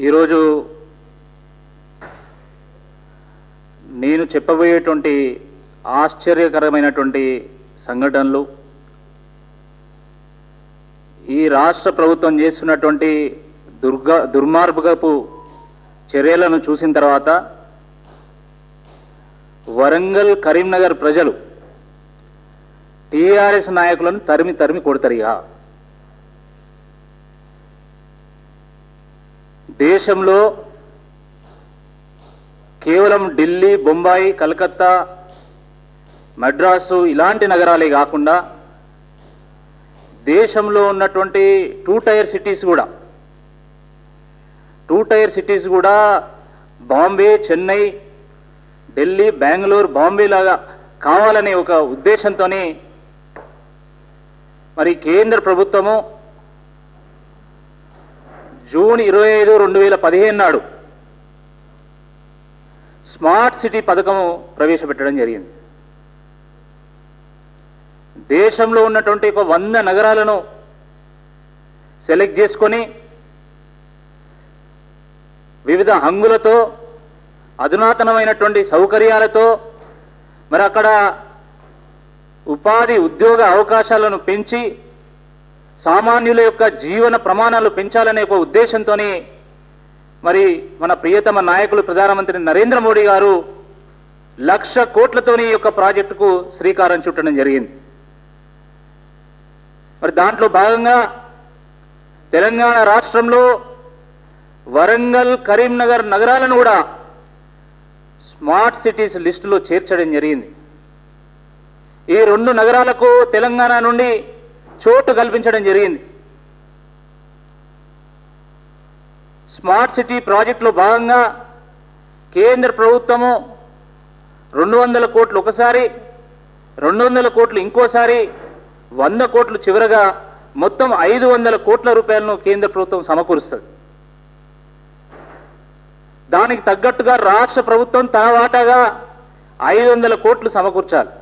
ఈరోజు నేను చెప్పబోయేటువంటి ఆశ్చర్యకరమైనటువంటి సంఘటనలు, ఈ రాష్ట్ర ప్రభుత్వం చేస్తున్నటువంటి దుర్మార్గపు చర్యలను చూసిన తర్వాత వరంగల్, కరీంనగర్ ప్రజలు టీఆర్ఎస్ నాయకులను తరిమి కొడతారు. ఇక దేశంలో కేవలం ఢిల్లీ, బొంబాయి, కలకత్తా, మద్రాసు ఇలాంటి నగరాలే కాకుండా దేశంలో ఉన్నటువంటి టూ టైర్ సిటీస్ కూడా బాంబే, చెన్నై, ఢిల్లీ, బెంగళూరు, బాంబే లాగా కావాలనే ఒక ఉద్దేశంతో మరి కేంద్ర ప్రభుత్వము జూన్ 25, 2015 నాడు స్మార్ట్ సిటీ పథకము ప్రవేశపెట్టడం జరిగింది. దేశంలో ఉన్నటువంటి ఒక 100 నగరాలను సెలెక్ట్ చేసుకొని వివిధ హంగులతో, అధునాతనమైనటువంటి సౌకర్యాలతో మరి అక్కడ ఉపాధి, ఉద్యోగ అవకాశాలను పెంచి సామాన్యుల యొక్క జీవన ప్రమాణాలు పెంచాలనే ఒక ఉద్దేశంతో మరి మన ప్రియతమ నాయకులు ప్రధానమంత్రి నరేంద్ర మోడీ గారు 1,00,000 కోట్లతోని ఈ యొక్క ప్రాజెక్టుకు శ్రీకారం చుట్టడం జరిగింది. మరి దాంట్లో భాగంగా తెలంగాణ రాష్ట్రంలో వరంగల్, కరీంనగర్ నగరాలను కూడా స్మార్ట్ సిటీస్ లిస్టులో చేర్చడం జరిగింది. ఈ 2 నగరాలకు తెలంగాణ నుండి చోటు కల్పించడం జరిగింది. స్మార్ట్ సిటీ ప్రాజెక్టులో భాగంగా కేంద్ర ప్రభుత్వము 200 కోట్లు ఒకసారి, 200 కోట్లు ఇంకోసారి, 100 కోట్లు చివరగా మొత్తం 500 కోట్ల రూపాయలను కేంద్ర ప్రభుత్వం సమకూరుస్తుంది. దానికి తగ్గట్టుగా రాష్ట్ర ప్రభుత్వం తన వాటాగా 500 కోట్లు సమకూర్చాలి.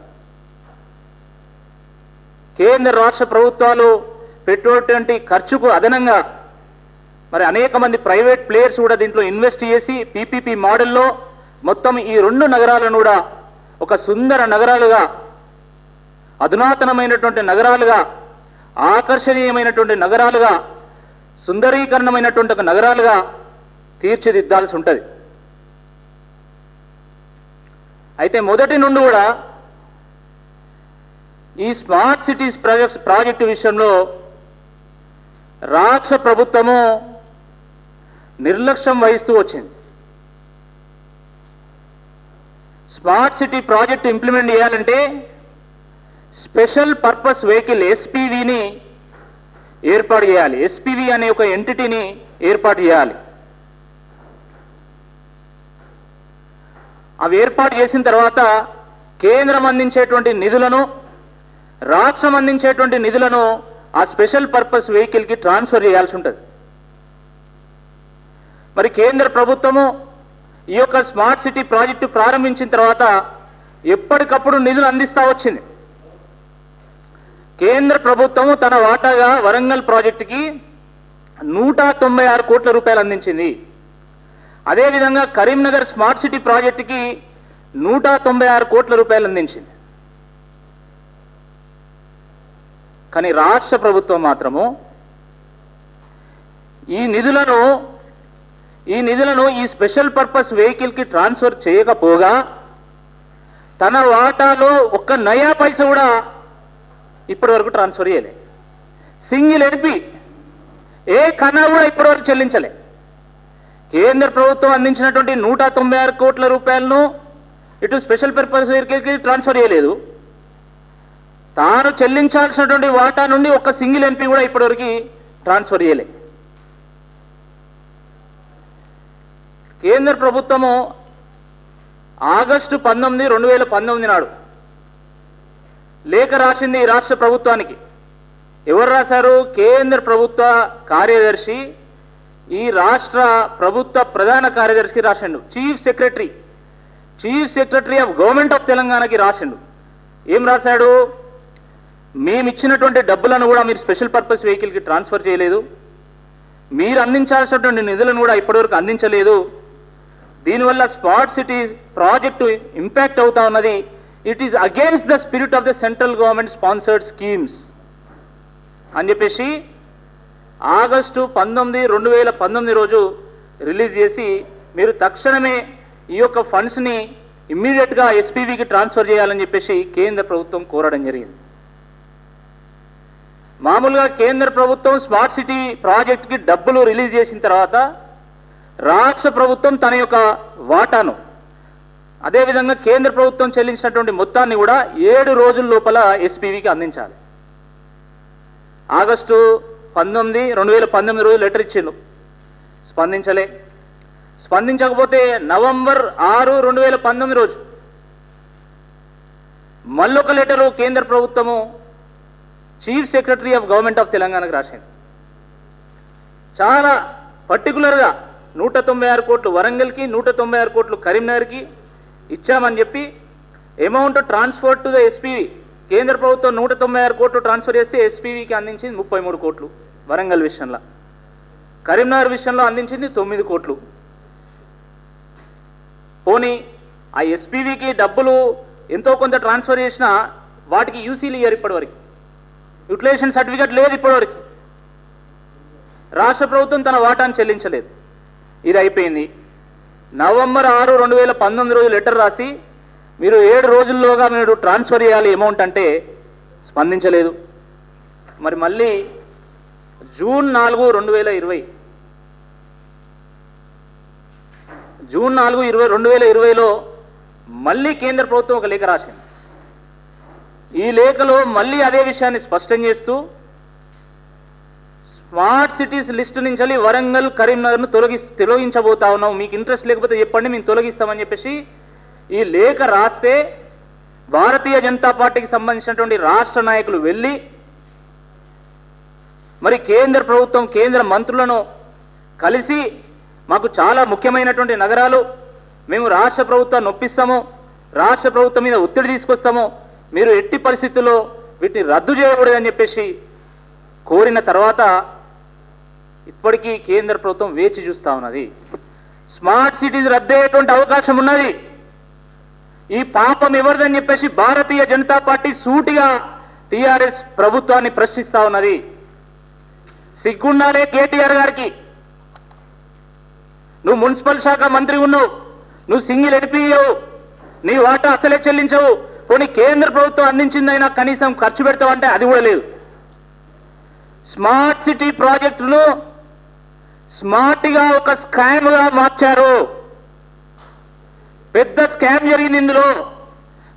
కేంద్ర రాష్ట్ర ప్రభుత్వాలు పెట్టేటువంటి ఖర్చుకు అదనంగా మరి అనేక మంది ప్రైవేట్ ప్లేయర్స్ కూడా దీంట్లో ఇన్వెస్ట్ చేసి పీపీపీ మోడల్లో మొత్తం ఈ 2 నగరాలను కూడా ఒక సుందర నగరాలుగా, అధునాతనమైనటువంటి నగరాలుగా, ఆకర్షణీయమైనటువంటి నగరాలుగా, సుందరీకరణమైనటువంటి నగరాలుగా తీర్చిదిద్దాల్సి ఉంటుంది. అయితే మొదటి నుండి కూడా ఈ స్మార్ట్ సిటీస్ ప్రాజెక్టు విషయంలో రాష్ట్ర ప్రభుత్వము నిర్లక్ష్యం వహిస్తూ వచ్చింది. స్మార్ట్ సిటీ ప్రాజెక్టు ఇంప్లిమెంట్ చేయాలంటే స్పెషల్ పర్పస్ వెహికల్ ఎస్పీవీని ఏర్పాటు చేయాలి. ఎస్పీవీ అనే ఒక ఎంటిటీని ఏర్పాటు చేయాలి. అవి ఏర్పాటు చేసిన తర్వాత కేంద్రం అందించేటువంటి నిధులను, రాష్ట్రం అందించేటువంటి నిధులను ఆ స్పెషల్ పర్పస్ వెహికల్కి ట్రాన్స్ఫర్ చేయాల్సి ఉంటుంది. మరి కేంద్ర ప్రభుత్వము ఈ యొక్క స్మార్ట్ సిటీ ప్రాజెక్టు ప్రారంభించిన తర్వాత ఎప్పటికప్పుడు నిధులు అందిస్తూ వచ్చింది. కేంద్ర ప్రభుత్వము తన వాటాగా వరంగల్ ప్రాజెక్టుకి 196 కోట్ల రూపాయలు అందించింది. అదేవిధంగా కరీంనగర్ స్మార్ట్ సిటీ ప్రాజెక్టుకి 196 కోట్ల రూపాయలు అందించింది. కానీ రాష్ట్ర ప్రభుత్వం మాత్రము ఈ నిధులను ఈ స్పెషల్ పర్పస్ వెహికల్కి ట్రాన్స్ఫర్ చేయకపోగా తన వాటాలో ఒక్క నయా పైసా కూడా ఇప్పటి వరకు ట్రాన్స్ఫర్ చేయలే. సింగిల్ ఎంపీ ఏ కన్నా కూడా ఇప్పటి వరకు చెల్లించలే. కేంద్ర ప్రభుత్వం అందించినటువంటి 196 కోట్ల రూపాయలను ఇటు స్పెషల్ పర్పస్ వెహికల్కి ట్రాన్స్ఫర్ చేయలేదు. తాను చెల్లించాల్సినటువంటి వాటా నుండి ఒక్క సింగిల్ ఎంపీ కూడా ఇప్పటివరకు ట్రాన్స్ఫర్ చేయలే. కేంద్ర ప్రభుత్వము ఆగస్టు 19, 2019 నాడు లేఖ రాసింది ఈ రాష్ట్ర ప్రభుత్వానికి. ఎవరు రాశారు? కేంద్ర ప్రభుత్వ కార్యదర్శి ఈ రాష్ట్ర ప్రభుత్వ ప్రధాన కార్యదర్శికి రాసిండు. Chief secretary of government of తెలంగాణకి రాసిండు. ఏం రాశాడు? మేము ఇచ్చినటువంటి డబ్బులను కూడా మీరు స్పెషల్ పర్పస్ వెహికల్కి ట్రాన్స్ఫర్ చేయలేదు. మీరు అందించాల్సినటువంటి నిధులను కూడా ఇప్పటివరకు అందించలేదు. దీనివల్ల స్మార్ట్ సిటీ ప్రాజెక్టు ఇంపాక్ట్ అవుతా ఉన్నది. It is against the spirit of the central government sponsored schemes అని చెప్పేసి ఆగస్టు 19, 2019 రోజు రిలీజ్ చేసి మీరు తక్షణమే ఈ యొక్క ఫండ్స్ని ఇమ్మీడియట్గా ఎస్పీవీకి ట్రాన్స్ఫర్ చేయాలని చెప్పేసి కేంద్ర ప్రభుత్వం కోరడం జరిగింది. మామూలుగా కేంద్ర ప్రభుత్వం స్మార్ట్ సిటీ ప్రాజెక్ట్కి డబ్బులు రిలీజ్ చేసిన తర్వాత రాష్ట్ర ప్రభుత్వం తన యొక్క వాటాను, అదేవిధంగా కేంద్ర ప్రభుత్వం చెల్లించినటువంటి మొత్తాన్ని కూడా 7 రోజుల లోపల ఎస్పీవీకి అందించాలి. ఆగస్టు 19, 2019 రోజు లెటర్ ఇచ్చిండు, స్పందించలే. స్పందించకపోతే నవంబర్ 6, 2019 రోజు మళ్ళొక లెటరు కేంద్ర ప్రభుత్వము chief secretary of government of తెలంగాణకు రాసింది. చాలా పర్టికులర్గా 196 కోట్లు వరంగల్కి, 196 కోట్లు కరీంనగర్కి ఇచ్చామని చెప్పి amount transfer to the SPV. కేంద్ర ప్రభుత్వం 196 కోట్లు ట్రాన్స్ఫర్ చేస్తే ఎస్పీవీకి అందించింది 33 కోట్లు వరంగల్ విషయంలో. కరీంనగర్ విషయంలో అందించింది 9 కోట్లు. పోనీ ఆ ఎస్పీవీకి డబ్బులు ఎంతో కొంత ట్రాన్స్ఫర్ చేసినా వాటికి యూసీలు ఇయ్యారు ఇప్పటివరకు, యూటిలైజేషన్ సర్టిఫికేట్ లేదు ఇప్పటివరకు. రాష్ట్ర ప్రభుత్వం తన వాటాను చెల్లించలేదు. ఇది అయిపోయింది. నవంబర్ 6, 2019 రోజు లెటర్ రాసి మీరు 7 రోజుల్లోగా మీరు ట్రాన్స్ఫర్ చేయాలి అమౌంట్ అంటే స్పందించలేదు. మరి మళ్ళీ జూన్ 4, 2020లో మళ్ళీ కేంద్ర ప్రభుత్వం ఒక లేఖ రాసింది. ఈ లేఖలో మళ్ళీ అదే విషయాన్ని స్పష్టం చేస్తూ స్మార్ట్ సిటీస్ లిస్టు నుంచి వరంగల్, కరీంనగర్ను తొలగించబోతా ఉన్నాం, మీకు ఇంట్రెస్ట్ లేకపోతే చెప్పండి మేము తొలగిస్తామని చెప్పేసి ఈ లేఖ రాస్తే భారతీయ జనతా పార్టీకి సంబంధించినటువంటి రాష్ట్ర నాయకులు వెళ్ళి మరి కేంద్ర ప్రభుత్వం, కేంద్ర మంత్రులను కలిసి మాకు చాలా ముఖ్యమైనటువంటి నగరాలు, మేము రాష్ట్ర ప్రభుత్వాన్ని ఒప్పిస్తాము, రాష్ట్ర ప్రభుత్వం మీద ఒత్తిడి తీసుకొస్తాము, మీరు ఎట్టి పరిస్థితుల్లో వీటిని రద్దు చేయకూడదని చెప్పేసి కోరిన తర్వాత ఇప్పటికీ కేంద్ర ప్రభుత్వం వేచి చూస్తా ఉన్నది. స్మార్ట్ సిటీస్ రద్దయ్యేటువంటి అవకాశం ఉన్నది. ఈ పాపం ఎవరిదని చెప్పేసి భారతీయ జనతా పార్టీ సూటిగా టీఆర్ఎస్ ప్రభుత్వాన్ని ప్రశ్నిస్తా ఉన్నది. సిగ్గుండాలే కేటీఆర్ గారికి. నువ్వు మున్సిపల్ శాఖ మంత్రి ఉన్నావు, నువ్వు సింగిల్ ఎడిపియవు, నీ వాటా అసలే చెల్లించవు, పోనీ కేంద్ర ప్రభుత్వం అందించిందైనా కనీసం ఖర్చు పెడతావంటే అది కూడా లేదు. స్మార్ట్ సిటీ ప్రాజెక్టును స్మార్ట్గా ఒక స్కామ్గా మార్చారు. పెద్ద స్కామ్ జరిగింది ఇందులో.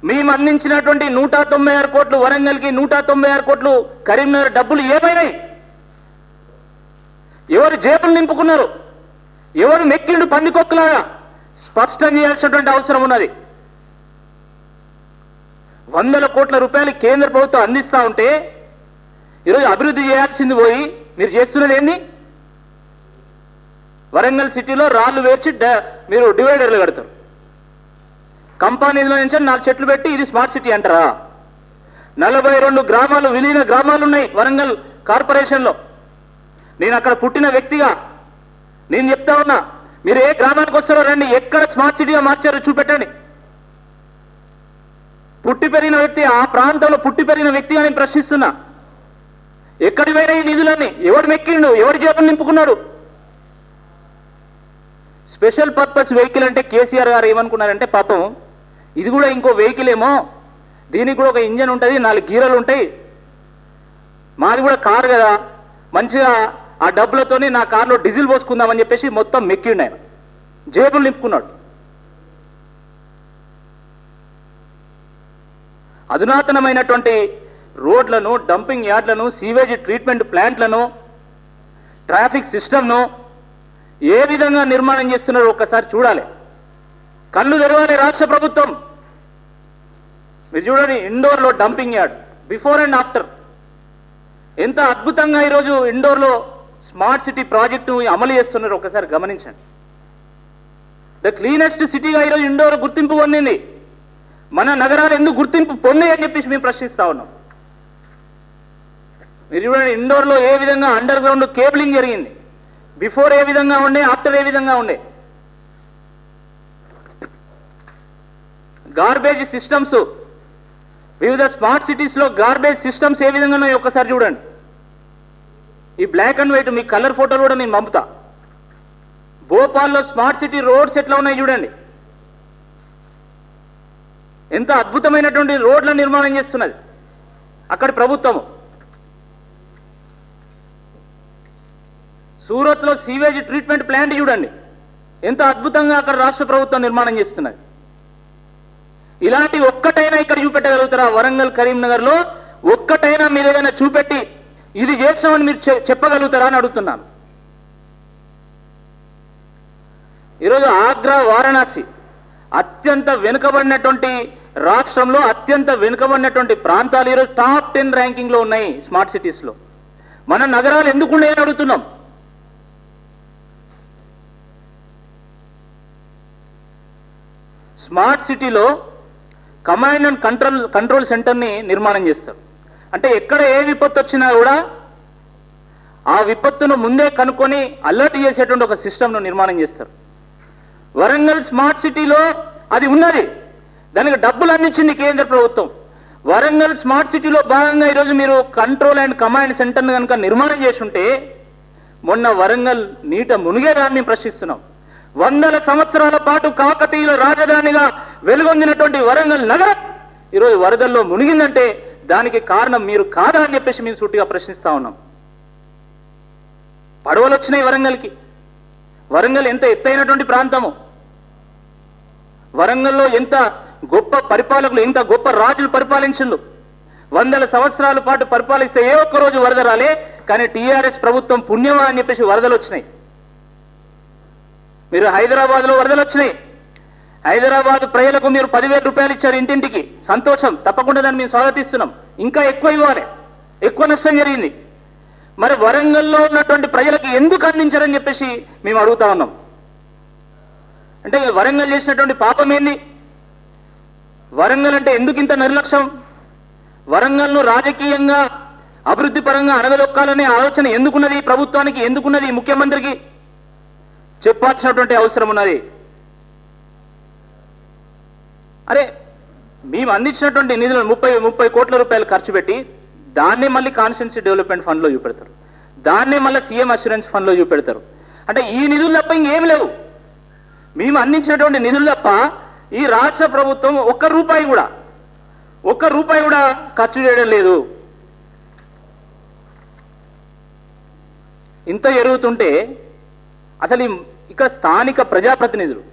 మేము అందించినటువంటి 196 కోట్లు వరంగల్కి, 196 కోట్లు కరీంనగర్ డబ్బులు ఏమైనాయి? ఎవరు జేబులు నింపుకున్నారు? ఎవరు మెక్కిండు పందికొక్కులాగా? స్పష్టం చేయాల్సినటువంటి అవసరం ఉన్నది. 100 కోట్ల రూపాయలు కేంద్ర ప్రభుత్వం అందిస్తా ఉంటే ఈరోజు అభివృద్ధి చేయాల్సింది పోయి మీరు చేస్తున్నది ఏంది? వరంగల్ సిటీలో రాళ్ళు వేర్చి మీరు డివైడర్లు కడతారు. కంపెనీలో నుంచి 4 చెట్లు పెట్టి ఇది స్మార్ట్ సిటీ అంటారా? 42 గ్రామాలు, విలీన గ్రామాలు ఉన్నాయి వరంగల్ కార్పొరేషన్లో. నేను అక్కడ పుట్టిన వ్యక్తిగా నేను చెప్తా ఉన్నా, మీరు ఏ గ్రామానికి వస్తారో రండి, ఎక్కడ స్మార్ట్ సిటీగా మార్చారో చూపెట్టండి. పుట్టి పెరిగిన వ్యక్తి, ఆ ప్రాంతంలో పుట్టి పెరిగిన వ్యక్తిగా నేను ప్రశ్నిస్తున్నా. ఎక్కడి పోయినా ఈ నిధులన్నీ ఎవడు మెక్కిండు? ఎవరి జేబులు నింపుకున్నాడు? స్పెషల్ పర్పస్ వెహికల్ అంటే కేసీఆర్ గారు ఏమనుకున్నారంటే, పాపం ఇది కూడా ఇంకో వెహికల్ ఏమో, దీనికి కూడా ఒక ఇంజన్ ఉంటుంది, 4 గీరలు ఉంటాయి, మాది కూడా కారు కదా, మంచిగా ఆ డబ్బులతోని నా కారులో డీజిల్ పోసుకుందామని చెప్పేసి మొత్తం మెక్కిండు. ఆయన జేబులు నింపుకున్నాడు. అధునాతనమైనటువంటి రోడ్లను, డంపింగ్ యార్డ్లను, సీవేజ్ ట్రీట్మెంట్ ప్లాంట్లను, ట్రాఫిక్ సిస్టమ్ను ఏ విధంగా నిర్మాణం చేస్తున్నారో ఒక్కసారి చూడాలి. కళ్ళు తెరవాలి రాష్ట్ర ప్రభుత్వం. మీరు చూడండి, ఇండోర్లో dumping yard before and after ఎంత అద్భుతంగా ఈరోజు ఇండోర్లో స్మార్ట్ సిటీ ప్రాజెక్టు అమలు చేస్తున్నారు ఒకసారి గమనించండి. ద క్లీనెస్ట్ సిటీగా ఈరోజు ఇండోర్ గుర్తింపు పొందింది. మన నగరాలు ఎందుకు గుర్తింపు పొందాయి అని చెప్పేసి మేము ప్రశ్నిస్తా ఉన్నాం. మీరు చూడండి, ఇండోర్లో ఏ విధంగా అండర్ గ్రౌండ్ కేబులింగ్ జరిగింది, బిఫోర్ ఏ విధంగా ఉండే, ఆఫ్టర్ ఏ విధంగా ఉండే. గార్బేజ్ సిస్టమ్స్, వివిధ స్మార్ట్ సిటీస్లో గార్బేజ్ సిస్టమ్స్ ఏ విధంగా ఉన్నాయో ఒక్కసారి చూడండి. ఈ బ్లాక్ అండ్ వైట్ మీ కలర్ ఫోటోలు కూడా నేను పంపుతా. భోపాల్లో స్మార్ట్ సిటీ రోడ్స్ ఎట్లా ఉన్నాయి చూడండి. ఎంత అద్భుతమైనటువంటి రోడ్ల నిర్మాణం చేస్తున్నది అక్కడి ప్రభుత్వము. సూరత్లో సీవేజ్ ట్రీట్మెంట్ ప్లాంట్ చూడండి, ఎంత అద్భుతంగా అక్కడ రాష్ట్ర ప్రభుత్వం నిర్మాణం చేస్తున్నది. ఇలాంటి ఒక్కటైనా ఇక్కడ చూపెట్టగలుగుతారా? వరంగల్, కరీంనగర్లో ఒక్కటైనా మీరు ఏదైనా చూపెట్టి ఇది చేస్తామని మీరు చెప్పగలుగుతారా అని అడుగుతున్నాను. ఈరోజు ఆగ్రా, వారణాసి అత్యంత వెనుకబడినటువంటి రాష్ట్రంలో అత్యంత వెనుకబడినటువంటి ప్రాంతాలు ఈరోజు టాప్ 10 ర్యాంకింగ్లో ఉన్నాయి స్మార్ట్ సిటీస్లో. మన నగరాలు ఎందుకు ఉన్నాయని అడుగుతున్నాం. స్మార్ట్ సిటీలో కమాండ్ అండ్ కంట్రోల్ సెంటర్ని నిర్మాణం చేస్తారు. అంటే ఎక్కడ ఏ విపత్తు వచ్చినా కూడా ఆ విపత్తును ముందే కనుక్కొని అలర్ట్ చేసేటువంటి ఒక సిస్టమ్ను నిర్మాణం చేస్తారు. వరంగల్ స్మార్ట్ సిటీలో అది ఉన్నది, దానికి డబ్బులు అందించింది కేంద్ర ప్రభుత్వం. వరంగల్ స్మార్ట్ సిటీలో భాగంగా ఈరోజు మీరు కంట్రోల్ అండ్ కమాండ్ సెంటర్ను కనుక నిర్మాణం చేసుంటే మొన్న వరంగల్ నీట మునిగేదాన్ని ప్రశ్నిస్తున్నాం. 100 సంవత్సరాల పాటు కాకతీయుల రాజధానిగా వెలుగొందినటువంటి వరంగల్ నగరం ఈరోజు వరదల్లో మునిగిందంటే దానికి కారణం మీరు కాదా అని చెప్పేసి మేము సూటిగా ప్రశ్నిస్తా ఉన్నాం. పడవలు వచ్చినాయి వరంగల్కి. వరంగల్ ఎంత ఎత్తైనటువంటి ప్రాంతము. వరంగల్లో ఎంత గొప్ప పరిపాలకులు, ఎంత గొప్ప రాజులు పరిపాలించిండ్రు. 100 సంవత్సరాల పాటు పరిపాలిస్తే ఏ ఒక్క రోజు వరద రాలే, కానీ టీఆర్ఎస్ ప్రభుత్వం పుణ్యమా అని చెప్పేసి వరదలు వచ్చినాయి. మీరు హైదరాబాద్లో వరదలు వచ్చినాయి. హైదరాబాద్ ప్రజలకు మీరు 10,000 రూపాయలు ఇచ్చారు ఇంటింటికి, సంతోషం, తప్పకుండా దాన్ని మేము స్వాగతిస్తున్నాం. ఇంకా ఎక్కువ ఇవ్వాలి, ఎక్కువ నష్టం జరిగింది. మరి వరంగల్లో ఉన్నటువంటి ప్రజలకు ఎందుకు అందించారని చెప్పేసి మేము అడుగుతా ఉన్నాం. అంటే వరంగల్ చేసినటువంటి పాపం ఏంది? వరంగల్ అంటే ఎందుకు ఇంత నిర్లక్ష్యం? వరంగల్ను రాజకీయంగా అభివృద్ధి పరంగా అణగదొక్కాలనే ఆలోచన ఎందుకున్నది ప్రభుత్వానికి, ఎందుకున్నది ముఖ్యమంత్రికి? చెప్పాల్సినటువంటి అవసరం ఉన్నది. అరే మేము అందించినటువంటి నిధులు 30 కోట్ల రూపాయలు ఖర్చు పెట్టి దాన్నే మళ్ళీ కాన్స్టిట్యున్సీ డెవలప్మెంట్ ఫండ్లో చూపెడతారు, దాన్నే మళ్ళీ సీఎం అష్యూరెన్స్ ఫండ్లో చూపెడతారు. అంటే ఈ నిధులు తప్ప ఇంకేం లేవు. మేము అందించినటువంటి నిధులు తప్ప ఈ రాష్ట్ర ప్రభుత్వం ఒక్క రూపాయి కూడా ఖర్చు చేయడం లేదు. ఇంత జరుగుతుంటే అసలు ఇక్కడ స్థానిక ప్రజాప్రతినిధులు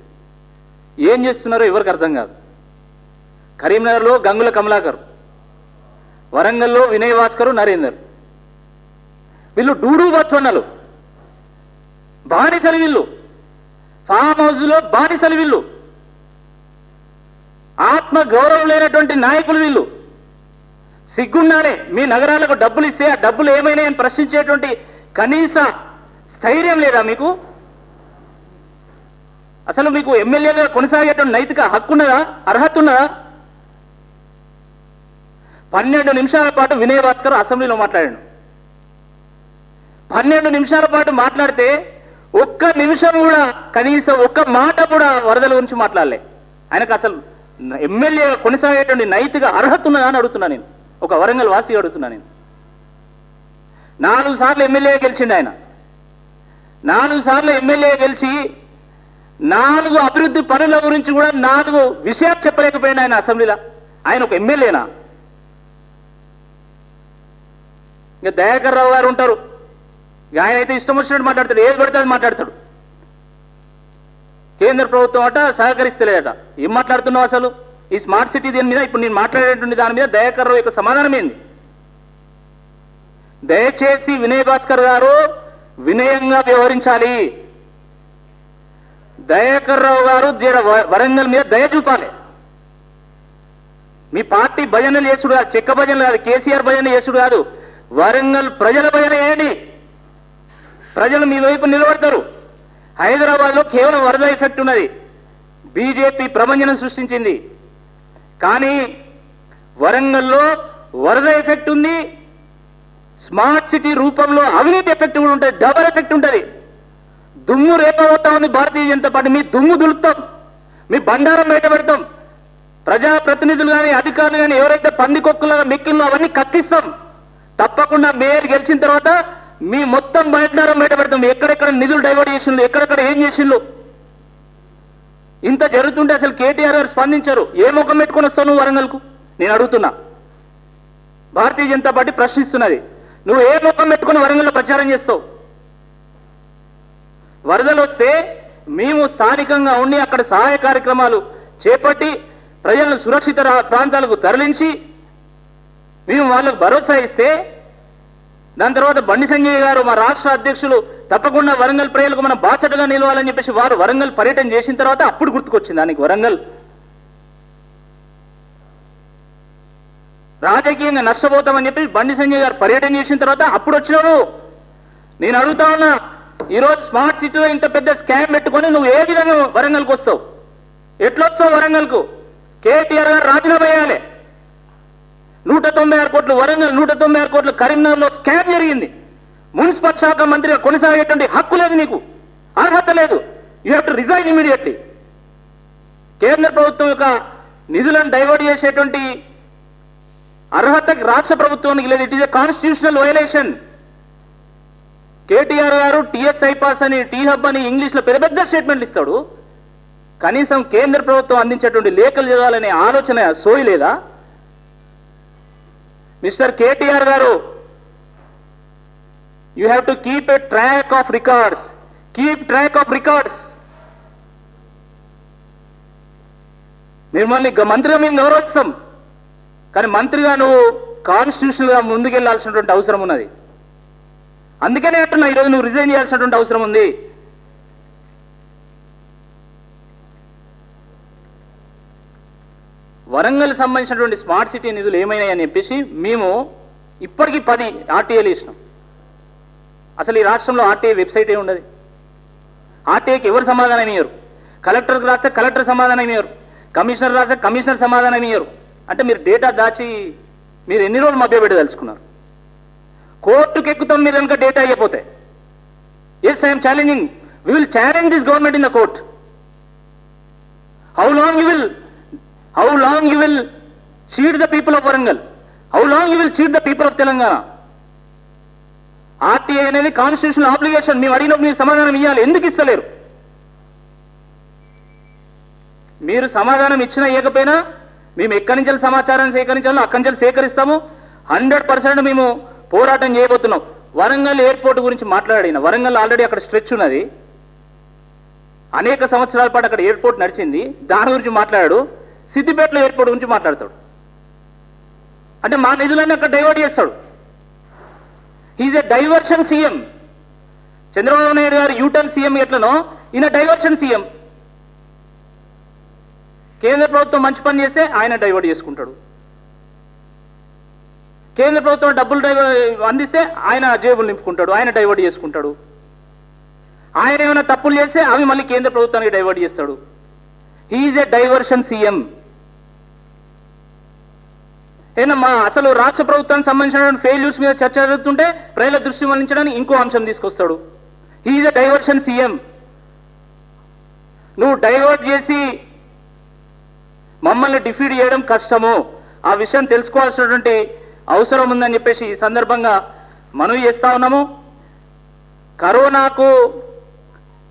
ఏం చేస్తున్నారో ఎవరికి అర్థం కాదు. కరీంనగర్లో గంగుల కమలాకర్, వరంగల్లో వినయ్ భాస్కర్, నరేందర్, వీళ్ళు డూడు బచ్చన్నలు, బానిసలు వీళ్ళు, ఫామ్ హౌస్లో బానిసలు వీళ్ళు, ఆత్మ గౌరవం లేనటువంటి నాయకులు వీళ్ళు. సిగ్గుండాలే. మీ నగరాలకు డబ్బులు ఇస్తే ఆ డబ్బులు ఏమైనాయని ప్రశ్నించేటువంటి కనీస స్థైర్యం లేదా మీకు? అసలు మీకు ఎమ్మెల్యేగా కొనసాగేటువంటి నైతిక హక్కు ఉన్నదా, అర్హత ఉన్నదా? 12 నిమిషాల పాటు వినయ్ భాస్కర్ అసెంబ్లీలో మాట్లాడాడు. 12 నిమిషాల పాటు మాట్లాడితే ఒక్క నిమిషం కూడా, కనీసం ఒక్క మాట కూడా వరదల గురించి మాట్లాడలే. ఆయనకు అసలు ఎమ్మెల్యే కొనసాగేటువంటి నైతిక అర్హత ఉన్నదా అని అడుగుతున్నా నేను, ఒక వరంగల్ వాసి అడుగుతున్నా నేను. 4 సార్లు ఎమ్మెల్యే గెలిచిండు ఆయన. 4 సార్లు ఎమ్మెల్యే గెలిచి 4 అభివృద్ధి పనుల గురించి కూడా 4 విషయాలు చెప్పలేకపోయింది ఆయన అసెంబ్లీలో. ఆయన ఒక ఎమ్మెల్యేనా? ఇంకా దయాకర్ రావు గారు ఉంటారు, ఆయన అయితే ఇష్టం వచ్చినట్టు మాట్లాడతాడు, ఏది పడితే అది మాట్లాడతాడు. కేంద్ర ప్రభుత్వం అట సహకరిస్తలేదట. ఏం మాట్లాడుతున్నావు అసలు? ఈ స్మార్ట్ సిటీ దీని మీద ఇప్పుడు నేను మాట్లాడేటువంటి దాని మీద దయాకర్ రావు యొక్క సమాధానం ఏంది? దయచేసి వినయ్ భాస్కర్ గారు వినయంగా వ్యవహరించాలి. దయాకర్ రావు గారు వరంగల్ మీద దయ చూపాలి. మీ పార్టీ భజనలు చేసుడు కాదు, చెక్క భజనలు కాదు, కేసీఆర్ భజన చేసుడు కాదు, వరంగల్ ప్రజల భజన ఏంటి? ప్రజలు మీ వైపు నిలబడతారు. హైదరాబాద్లో కేవలం వరద ఎఫెక్ట్ ఉన్నది, బీజేపీ ప్రభంజనం సృష్టించింది. కానీ వరంగల్లో వరద ఎఫెక్ట్ ఉంది, స్మార్ట్ సిటీ రూపంలో అవినీతి ఎఫెక్ట్ కూడా ఉంటుంది, డబల్ ఎఫెక్ట్ ఉంటుంది. దుమ్ము రేపబోతా ఉంది భారతీయ జనతా పార్టీ. మీ దుమ్ము దులుపుతాం, మీ బండారం బయట పెడతాం. ప్రజాప్రతినిధులు కానీ అధికారులు కానీ ఎవరైతే పందికొక్కులుగా మెక్కిల్లో అవన్నీ కక్కిస్తాం. తప్పకుండా మేయర్ గెలిచిన తర్వాత మీ మొత్తం బండారం బయట పెడతాం. ఎక్కడెక్కడ నిధులు డైవర్ట్ చేసిండ్రు, ఎక్కడెక్కడ ఏం చేసిండ్రు. ఇంత జరుగుతుంటే అసలు కేటీఆర్ గారు స్పందించారు. ఏ ముఖం పెట్టుకొని వస్తావు నువ్వు వరంగల్కు? నేను అడుగుతున్నా. భారతీయ జనతా పార్టీ ప్రశ్నిస్తున్నది. నువ్వు ఏ ముఖం పెట్టుకొని వరంగల్లో ప్రచారం చేస్తావు? వరదలు వస్తే మేము స్థానికంగా ఉండి అక్కడ సహాయ కార్యక్రమాలు చేపట్టి ప్రజలను సురక్షిత ప్రాంతాలకు తరలించి మేము వాళ్ళకు భరోసా ఇస్తే, దాని తర్వాత బండి సంజయ్ గారు మా రాష్ట్ర అధ్యక్షులు తప్పకుండా వరంగల్ ప్రజలకు మనం బాసటగా నిలవాలని చెప్పేసి వారు వరంగల్ పర్యటన చేసిన తర్వాత అప్పుడు గుర్తుకొచ్చింది దానికి వరంగల్ రాజకీయంగా నష్టపోతామని చెప్పి బండి సంజయ్ గారు పర్యటన చేసిన తర్వాత అప్పుడు వచ్చినావు. నేను అడుగుతా ఉన్నా, ఈరోజు స్మార్ట్ సిటీలో ఇంత పెద్ద స్కామ్ పెట్టుకొని నువ్వు ఏ విధంగా వరంగల్కి వస్తావు? ఎట్లొస్తావు వరంగల్కు? కేటీఆర్ గారు రాజీనామా చేయాలి. 196 కోట్లు వరంగల్, 196 కోట్లు కరీంనగర్లో స్కామ్ జరిగింది. మున్సిపల్ శాఖ మంత్రిగా కొనసాగేటువంటి హక్కు లేదు, నీకు అర్హత లేదు. You have to resign immediately. కేంద్ర ప్రభుత్వం యొక్క నిధులను డైవర్ట్ చేసేటువంటి అర్హత రాష్ట్ర ప్రభుత్వానికి లేదు. It is a constitutional violation. KTR గారు టీఎస్ ఐపాస్ అని, టీ హబ్ అని ఇంగ్లీష్లో పెద్ద పెద్ద స్టేట్మెంట్లు ఇస్తాడు. కనీసం కేంద్ర ప్రభుత్వం అందించేటువంటి లేఖలు చదవాలనే ఆలోచన సోయి లేదా? మిస్టర్ కేటీఆర్ గారు, you have to keep a track of records. Keep track of records. మిమ్మల్ని మంత్రిగా మేము గౌరవిస్తాం, కానీ మంత్రిగా నువ్వు కాన్స్టిట్యూషనల్గా ముందుకెళ్లాల్సినటువంటి అవసరం ఉన్నది. అందుకనే అంటున్నా, ఈరోజు నువ్వు రిజైన్ చేయాల్సినటువంటి అవసరం ఉంది. వరంగల్ సంబంధించినటువంటి స్మార్ట్ సిటీ నిధులు ఏమైనాయని చెప్పేసి మేము ఇప్పటికీ 10 ఆర్టీఏలు ఇచ్చినాం. అసలు ఈ రాష్ట్రంలో ఆర్టీఏ వెబ్సైటే ఉండదు. ఆర్టీఏకి ఎవరు సమాధానం ఇయ్యరు. కలెక్టర్కి రాస్తే కలెక్టర్ సమాధానం ఇయ్యరు, కమిషనర్ రాస్తే కమిషనర్ సమాధానం ఇయ్యరు. అంటే మీరు డేటా దాచి మీరు ఎన్ని రోజులు మభ్యపెట్టదలుచుకున్నారు? కోర్టుకు ఎక్కుతాం మీరు కనుక డేటా అయిపోతే. Yes, I'm challenging. We will challenge this government in the court. How long you will cheat the people of Warangal? How long you will cheat the people of Telangana? RTI అనేది constitutional obligation. మేము అడిగినప్పుడు మీరు సమాధానం ఇవ్వాలి. ఎందుకు ఇస్తలేరు? మీరు సమాధానం ఇచ్చినా ఇవ్వకపోయినా మేము ఎక్కడి నుంచి సమాచారం సేకరించాలో అక్కడి నుంచి సేకరిస్తాము. 100% మేము పోరాటం చేయబోతున్నాం. వరంగల్ ఎయిర్పోర్ట్ గురించి మాట్లాడిన, వరంగల్ ఆల్రెడీ అక్కడ స్ట్రెచ్ ఉన్నది, అనేక సంవత్సరాల పాటు అక్కడ ఎయిర్పోర్ట్ నడిచింది. దాని గురించి మాట్లాడాడు. సిద్దిపేటలో ఎయిర్పోర్ట్ గురించి మాట్లాడతాడు. అంటే మా నిధులన్నీ అక్కడ డైవర్ట్ చేస్తాడు. He's a diversion CM. Chandrababu Naidu garu U-turn CM ఎట్లనో ఈయన డైవర్షన్ సీఎం. కేంద్ర ప్రభుత్వం మంచి పని చేస్తే ఆయన డైవర్ట్ చేసుకుంటాడు. కేంద్ర ప్రభుత్వం డబ్బులు అందిస్తే ఆయన జేబులు నింపుకుంటాడు, ఆయన డైవర్ట్ చేసుకుంటాడు. ఆయన ఏమైనా తప్పులు చేస్తే అవి మళ్ళీ కేంద్ర ప్రభుత్వానికి డైవర్ట్ చేస్తాడు. హీఈస్ ఎ డైవర్షన్ సీఎం. ఏనమ్మా, అసలు రాష్ట్ర ప్రభుత్వానికి సంబంధించిన ఫెయిల్యూర్స్ మీద చర్చ జరుగుతుంటే ప్రజల దృష్టి మళ్లించడానికి ఇంకో అంశం తీసుకొస్తాడు. హీఈస్ ఎ డైవర్షన్ సీఎం. నువ్వు డైవర్ట్ చేసి మమ్మల్ని డిఫీట్ చేయడం కష్టము. ఆ విషయం తెలుసుకోవాల్సినటువంటి అవసరం ఉందని చెప్పేసి ఈ సందర్భంగా మనవి చేస్తా ఉన్నాము. కరోనాకు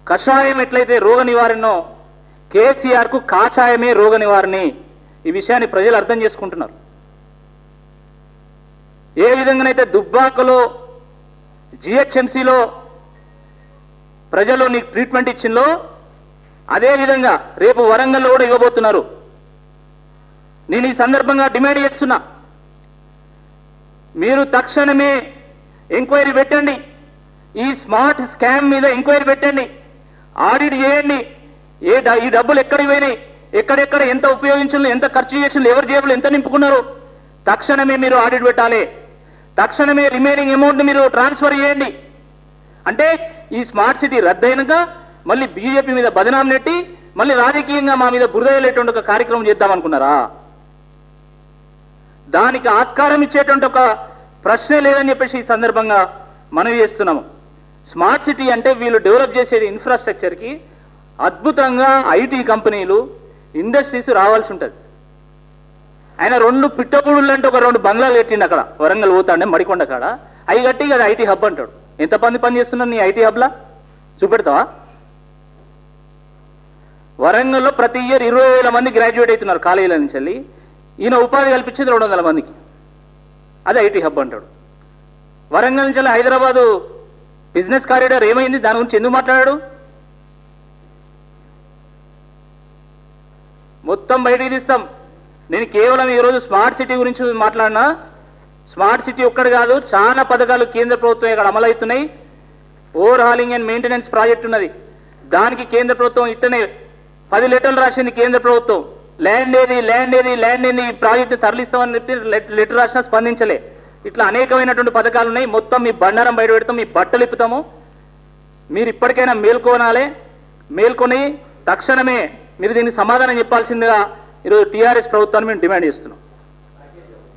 కషాయం ఎట్లయితే రోగ నివారణో, కేసీఆర్కు కాషాయమే రోగ నివారణ. ఈ విషయాన్ని ప్రజలు అర్థం చేసుకుంటున్నారు. ఏ విధంగానైతే దుబ్బాకలో జిహెచ్ఎంసీలో ప్రజలు నీకు ట్రీట్మెంట్ ఇచ్చిందో అదేవిధంగా రేపు వరంగల్లో కూడా ఇవ్వబోతున్నారు. నేను ఈ సందర్భంగా డిమాండ్ చేస్తున్నా, మీరు తక్షణమే ఎంక్వైరీ పెట్టండి. ఈ స్మార్ట్ స్కామ్ మీద ఎంక్వైరీ పెట్టండి, ఆడిట్ చేయండి. ఈ డబ్బులు ఎక్కడికి పోయినాయి, ఎక్కడెక్కడ ఎంత ఉపయోగించాలి, ఎంత ఖర్చు చేసిండ్రు, ఎవరి జేబులు ఎంత నింపుకున్నారు, తక్షణమే మీరు ఆడిట్ పెట్టాలి. తక్షణమే రిమైనింగ్ అమౌంట్ మీరు ట్రాన్స్ఫర్ చేయండి. అంటే ఈ స్మార్ట్ సిటీ రద్దయినాక మళ్ళీ బీజేపీ మీద బదనాం నెట్టి మళ్ళీ రాజకీయంగా మా మీద బురదయ్యేటువంటి ఒక కార్యక్రమం చేద్దామనుకున్నారా? దానికి ఆస్కారం ఇచ్చేటువంటి ఒక ప్రశ్నే లేదని చెప్పేసి ఈ సందర్భంగా మనవి చేస్తున్నాము. స్మార్ట్ సిటీ అంటే వీళ్ళు డెవలప్ చేసేది ఇన్ఫ్రాస్ట్రక్చర్కి అద్భుతంగా ఐటీ కంపెనీలు ఇండస్ట్రీస్ రావాల్సి ఉంటుంది. ఆయన 2 పిట్టపుడులు అంటే ఒక 2 బంగ్లాలు కట్టిండు అక్కడ వరంగల్ పోతాండే మడికొండ కాడ. అవి కట్టి అది ఐటీ హబ్ అంటాడు. ఎంతమంది పని చేస్తున్నారు నీ ఐటీ హబ్లా చూపెడతావా? వరంగల్లో ప్రతి ఇయర్ 20,000 మంది గ్రాడ్యుయేట్ అవుతున్నారు కాలేజీల నుంచి వెళ్ళి. ఈయన ఉపాధి కల్పించేది 200 మందికి. అది ఐటీ హబ్ అంటాడు. వరంగల్ నుంచి హైదరాబాదు బిజినెస్ కారిడార్ ఏమైంది? దాని గురించి ఎందుకు మాట్లాడాడు? మొత్తం బయటికి తీస్తాం. నేను కేవలం ఈరోజు స్మార్ట్ సిటీ గురించి మాట్లాడినా. స్మార్ట్ సిటీ ఒక్కటి కాదు, చాలా పథకాలు కేంద్ర ప్రభుత్వం ఇక్కడ అమలవుతున్నాయి. Overhauling and maintenance project ఉన్నది. దానికి కేంద్ర ప్రభుత్వం ఇట్టనే 10 లెటర్లు రాసింది. కేంద్ర ప్రభుత్వం ల్యాండ్ ఏది ఈ ప్రాజెక్టు తరలిస్తామని చెప్పి లెటర్ రాసినా స్పందించలే. ఇట్లా అనేకమైనటువంటి పథకాలు ఉన్నాయి. మొత్తం మీ బండారం బయట పెడతాం, మీ బట్టలు ఇప్పుతాము. మీరు ఇప్పటికైనా మేల్కొని తక్షణమే మీరు దీనికి సమాధానం చెప్పాల్సిందిగా ఈరోజు టీఆర్ఎస్ ప్రభుత్వాన్ని మేము డిమాండ్ చేస్తున్నాం.